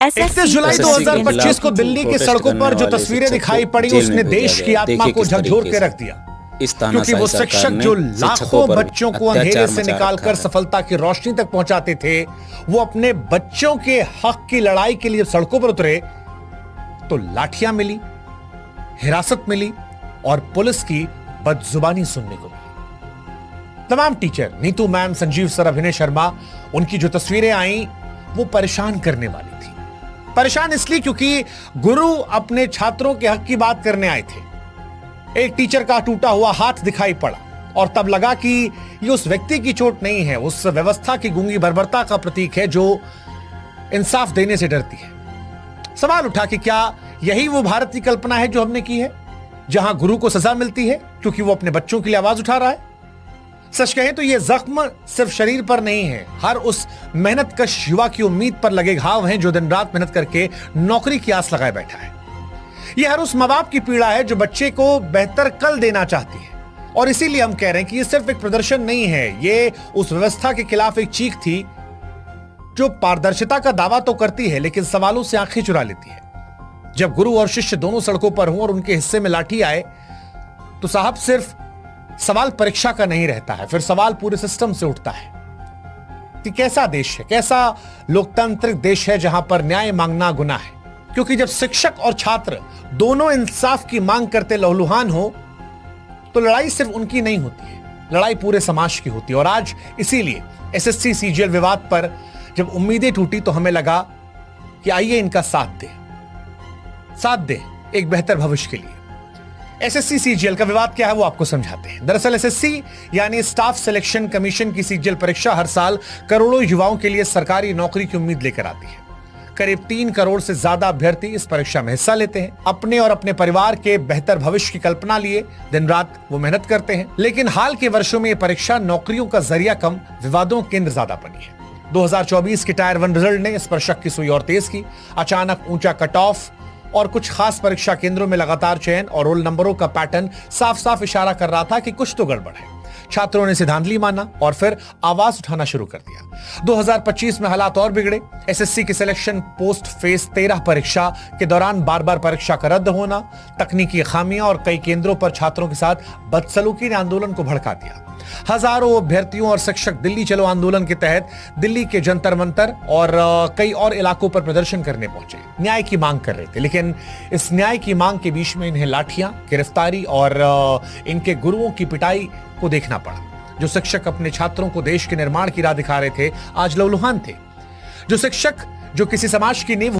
31 जुलाई 2025 को दिल्ली की सड़कों पर जो तस्वीरें दिखाई पड़ी उसने देश की आत्मा को झकझोर के रख दिया, क्योंकि वो शिक्षक जो लाखों बच्चों को अंधेरे से निकालकर सफलता की रोशनी तक पहुंचाते थे, वो अपने बच्चों के हक की लड़ाई के लिए सड़कों पर उतरे तो लाठियां मिली, हिरासत मिली और पुलिस की बदजुबानी सुनने को मिली। तमाम teacher, Neetu ma'am, Sanjeev sir, अभिनय शर्मा, उनकी जो तस्वीरें आई वो परेशान करने वाली थी। परेशान इसलिए क्योंकि गुरु अपने छात्रों के हक की बात करने आए थे। एक टीचर का टूटा हुआ हाथ दिखाई पड़ा और तब लगा कि ये उस व्यक्ति की चोट नहीं है, उस व्यवस्था की गूंगी बर्बरता का प्रतीक है जो इंसाफ देने से डरती है। सवाल उठा कि क्या यही वो भारत की कल्पना है जो हमने की है, जहां गुरु को सजा मिलती है क्योंकि वो अपने बच्चों के लिए आवाज उठा रहा है? सच कहें तो यह जख्म सिर्फ शरीर पर नहीं है, हर उस मेहनतकश युवा की उम्मीद पर लगे घाव हैं जो दिन रात मेहनत करके नौकरी की आस लगाए बैठा है। यह हर उस मां बाप की पीड़ा है जो बच्चे को बेहतर कल देना चाहती है। और इसीलिए हम कह रहे हैं कि यह सिर्फ एक प्रदर्शन नहीं है, यह उस व्यवस्था के खिलाफ एक चीख थी जो पारदर्शिता का दावा तो करती है लेकिन सवालों से आंखें चुरा लेती है। जब गुरु और शिष्य दोनों सड़कों पर हों और उनके हिस्से में लाठी आए तो साहब सिर्फ सवाल परीक्षा का नहीं रहता है, फिर सवाल पूरे सिस्टम से उठता है कि कैसा देश है, कैसा लोकतांत्रिक देश है जहां पर न्याय मांगना गुनाह है। क्योंकि जब शिक्षक और छात्र दोनों इंसाफ की मांग करते लहूलुहान हो तो लड़ाई सिर्फ उनकी नहीं होती है, लड़ाई पूरे समाज की होती है। और आज इसीलिए एसएससी सीजीएल विवाद पर जब उम्मीदें टूटी तो हमें लगा कि आइए इनका साथ दे एक बेहतर भविष्य के लिए। एसएससी सीजीएल का विवाद क्या है वो आपको समझाते हैं। दरअसल एसएससी यानी स्टाफ सिलेक्शन कमीशन की सीजीएल परीक्षा हर साल करोड़ों युवाओं के लिए सरकारी नौकरी की उम्मीद लेकर आती है। करीब 3 करोड़ से ज्यादा अभ्यर्थी इस परीक्षा में हिस्सा लेते हैं। अपने और अपने परिवार के बेहतर भविष्य की कल्पना लिए दिन रात वो मेहनत करते हैं। लेकिन हाल के वर्षों में यह परीक्षा नौकरियों का जरिया कम, विवादों के केंद्र ज्यादा बनी है। 2024 की टायर 1 रिजल्ट ने इस पर शक की सुई और तेज की। अचानक ऊंचा कट ऑफ और कुछ खास परीक्षा केंद्रों में लगातार चयन और रोल नंबरों का पैटर्न साफ साफ इशारा कर रहा था कि कुछ तो गड़बड़ है। छात्रों ने इसे धांधली माना और फिर आवाज उठाना शुरू कर दिया। 2025 में हालात और बिगड़े। एसएससी की सिलेक्शन पोस्ट फेज 13 परीक्षा के दौरान बार बार परीक्षा का रद्द होना, तकनीकी खामियां और कई केंद्रों पर छात्रों के साथ बदसलूकी ने आंदोलन को भड़का दिया। हजारों अभ्यर्थियों और शिक्षक दिल्ली चलो आंदोलन के तहत दिल्ली के जंतर मंतर और कई और इलाकों पर प्रदर्शन करने पहुंचे, न्याय की मांग कर रहे थे। लेकिन इस न्याय की मांग के बीच में इन्हें लाठियां, गिरफ्तारी और इनके गुरुओं की पिटाई को देखना पड़ा। जो शिक्षक अपने छात्रों को देश के निर्माण की राह दिखा रहे थे आज लहूलुहान थे। जो शिक्षक जो किसी समाज की नींव